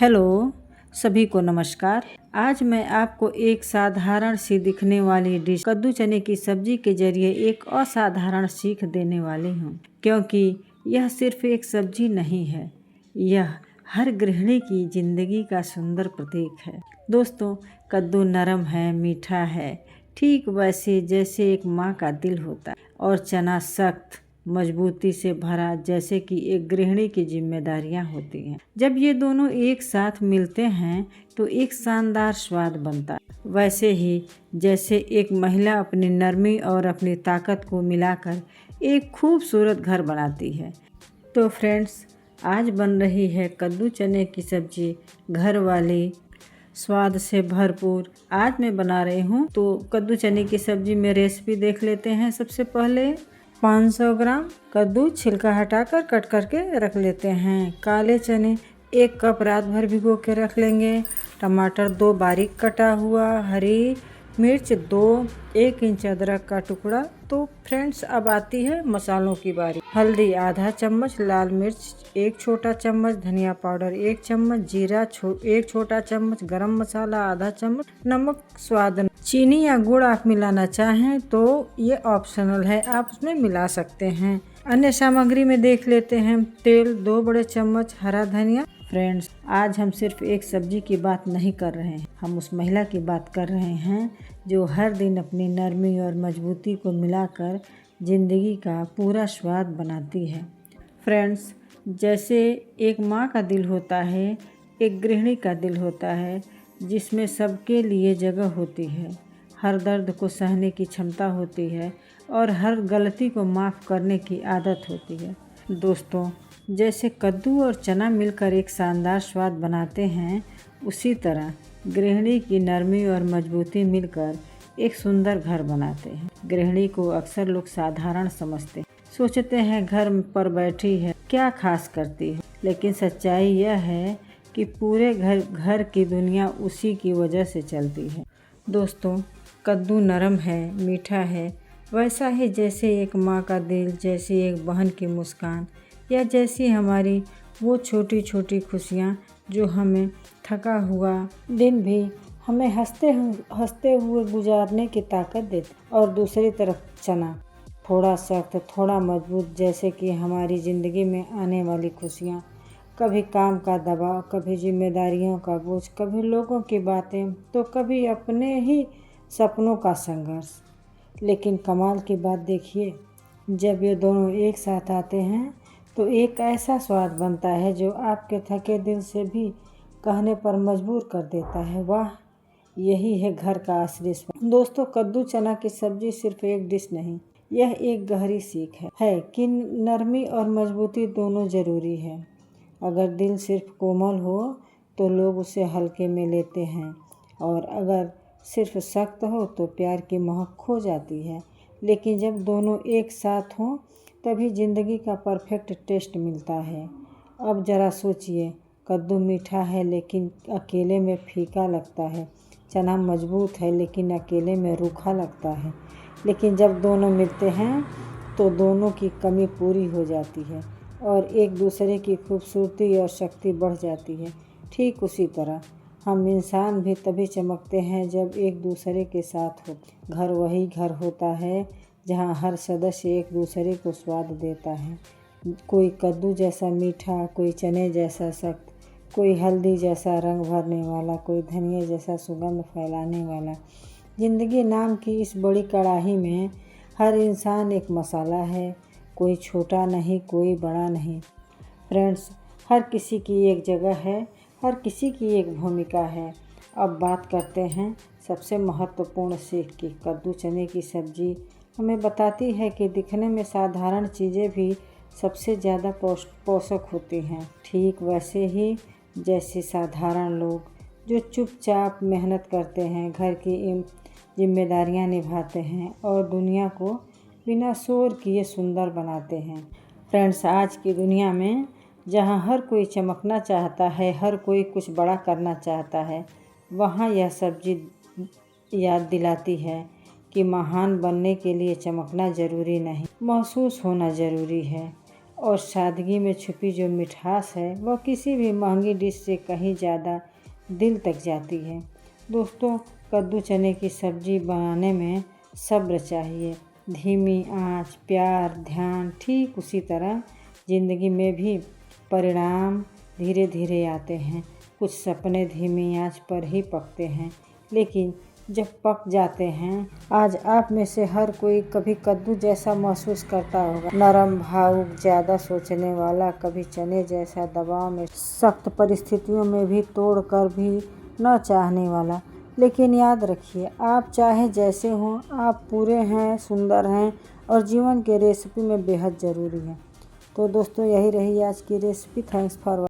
Hello सभी को नमस्कार। आज मैं आपको एक साधारण सी दिखने वाली डिश कद्दू चने की सब्जी के जरिए एक असाधारण सीख देने वाली हूँ, क्योंकि यह सिर्फ एक सब्जी नहीं है, यह हर गृहिणी की जिंदगी का सुंदर प्रतीक है। दोस्तों, कद्दू नरम है, मीठा है, ठीक वैसे जैसे एक माँ का दिल होता है, और चना सख्त मजबूती से भरा जैसे कि एक गृहिणी की जिम्मेदारियां होती हैं। जब ये दोनों एक साथ मिलते हैं तो एक शानदार स्वाद बनता है। वैसे ही जैसे एक महिला अपनी नरमी और अपनी ताकत को मिलाकर एक खूबसूरत घर बनाती है। तो फ्रेंड्स, आज बन रही है कद्दू चने की सब्जी, घर वाली स्वाद से भरपूर। आज मैं बना रही हूँ तो कद्दू चने की सब्जी में रेसिपी देख लेते हैं। सबसे पहले 500 ग्राम कद्दू छिलका हटाकर कट करके रख लेते हैं। काले चने 1 कप रात भर भिगो के रख लेंगे। टमाटर 2 बारीक कटा हुआ, हरी मिर्च 2, 1 इंच अदरक का टुकड़ा। तो फ्रेंड्स, अब आती है मसालों की बारी। हल्दी आधा चम्मच, लाल मिर्च 1 छोटा चम्मच, धनिया पाउडर 1 चम्मच, जीरा 1 छोटा चम्मच, गरम मसाला आधा चम्मच, नमक स्वाद। चीनी या गुड़ आप मिलाना चाहें तो ये ऑप्शनल है, आप उसमें मिला सकते हैं। अन्य सामग्री में देख लेते हैं। तेल 2 बड़े चम्मच, हरा धनिया। फ्रेंड्स, आज हम सिर्फ एक सब्जी की बात नहीं कर रहे हैं, हम उस महिला की बात कर रहे हैं जो हर दिन अपनी नरमी और मजबूती को मिलाकर जिंदगी का पूरा स्वाद बनाती है। फ्रेंड्स, जैसे एक माँ का दिल होता है, एक गृहिणी का दिल होता है, जिसमें सबके लिए जगह होती है, हर दर्द को सहने की क्षमता होती है और हर गलती को माफ़ करने की आदत होती है। दोस्तों, जैसे कद्दू और चना मिलकर एक शानदार स्वाद बनाते हैं, उसी तरह गृहिणी की नरमी और मजबूती मिलकर एक सुंदर घर बनाते हैं। गृहिणी को अक्सर लोग साधारण समझते हैं, सोचते हैं घर पर बैठी है, क्या खास करती है, लेकिन सच्चाई यह है कि पूरे घर की दुनिया उसी की वजह से चलती है। दोस्तों, कद्दू नरम है, मीठा है, वैसा ही जैसे एक माँ का दिल, जैसी एक बहन की मुस्कान, या जैसी हमारी वो छोटी छोटी खुशियाँ जो हमें थका हुआ दिन भी हमें हंसते हुए गुजारने की ताकत देती। और दूसरी तरफ चना, थोड़ा सख्त, थोड़ा मजबूत, जैसे कि हमारी ज़िंदगी में आने वाली खुशियाँ, कभी काम का दबाव, कभी जिम्मेदारियों का बोझ, कभी लोगों की बातें, तो कभी अपने ही सपनों का संघर्ष। लेकिन कमाल की बात देखिए, जब ये दोनों एक साथ आते हैं तो एक ऐसा स्वाद बनता है जो आपके थके दिल से भी कहने पर मजबूर कर देता है, वाह, यही है घर का असली स्वाद। दोस्तों, कद्दू चना की सब्जी सिर्फ एक डिश नहीं, यह एक गहरी सीख है कि नरमी और मजबूती दोनों जरूरी है। अगर दिल सिर्फ कोमल हो तो लोग उसे हल्के में लेते हैं, और अगर सिर्फ सख्त हो तो प्यार की महक खो जाती है। लेकिन जब दोनों एक साथ हों तभी ज़िंदगी का परफेक्ट टेस्ट मिलता है। अब ज़रा सोचिए, कद्दू मीठा है लेकिन अकेले में फीका लगता है, चना मजबूत है लेकिन अकेले में रूखा लगता है, लेकिन जब दोनों मिलते हैं तो दोनों की कमी पूरी हो जाती है और एक दूसरे की खूबसूरती और शक्ति बढ़ जाती है। ठीक उसी तरह हम इंसान भी तभी चमकते हैं जब एक दूसरे के साथ हो। घर वही घर होता है जहाँ हर सदस्य एक दूसरे को स्वाद देता है। कोई कद्दू जैसा मीठा, कोई चने जैसा सख्त, कोई हल्दी जैसा रंग भरने वाला, कोई धनिया जैसा सुगंध फैलाने वाला। ज़िंदगी नाम की इस बड़ी कढ़ाई में हर इंसान एक मसाला है, कोई छोटा नहीं, कोई बड़ा नहीं। फ्रेंड्स, हर किसी की एक जगह है, हर किसी की एक भूमिका है। अब बात करते हैं सबसे महत्वपूर्ण सीख की। कद्दू चने की सब्जी हमें बताती है कि दिखने में साधारण चीज़ें भी सबसे ज़्यादा पोषक होती हैं। ठीक वैसे ही जैसे साधारण लोग जो चुपचाप मेहनत करते हैं, घर की जिम्मेदारियां निभाते हैं और दुनिया को बिना शोर किए सुंदर बनाते हैं। फ्रेंड्स, आज की दुनिया में जहाँ हर कोई चमकना चाहता है, हर कोई कुछ बड़ा करना चाहता है, वहाँ यह सब्जी याद दिलाती है कि महान बनने के लिए चमकना ज़रूरी नहीं, महसूस होना ज़रूरी है। और सादगी में छुपी जो मिठास है वह किसी भी महंगी डिश से कहीं ज़्यादा दिल तक जाती है। दोस्तों, कद्दू चने की सब्ज़ी बनाने में सब्र चाहिए, धीमी आंच, प्यार, ध्यान। ठीक उसी तरह ज़िंदगी में भी परिणाम धीरे धीरे आते हैं। कुछ सपने धीमी आंच पर ही पकते हैं, लेकिन जब पक जाते हैं। आज आप में से हर कोई कभी कद्दू जैसा महसूस करता होगा, नरम, भावुक, ज़्यादा सोचने वाला, कभी चने जैसा दबाव में, सख्त परिस्थितियों में भी तोड़ कर भी न चाहने वाला। लेकिन याद रखिए, आप चाहे जैसे हों, आप पूरे हैं, सुंदर हैं और जीवन के रेसिपी में बेहद ज़रूरी हैं। तो दोस्तों, यही रही आज की रेसिपी। Thanks for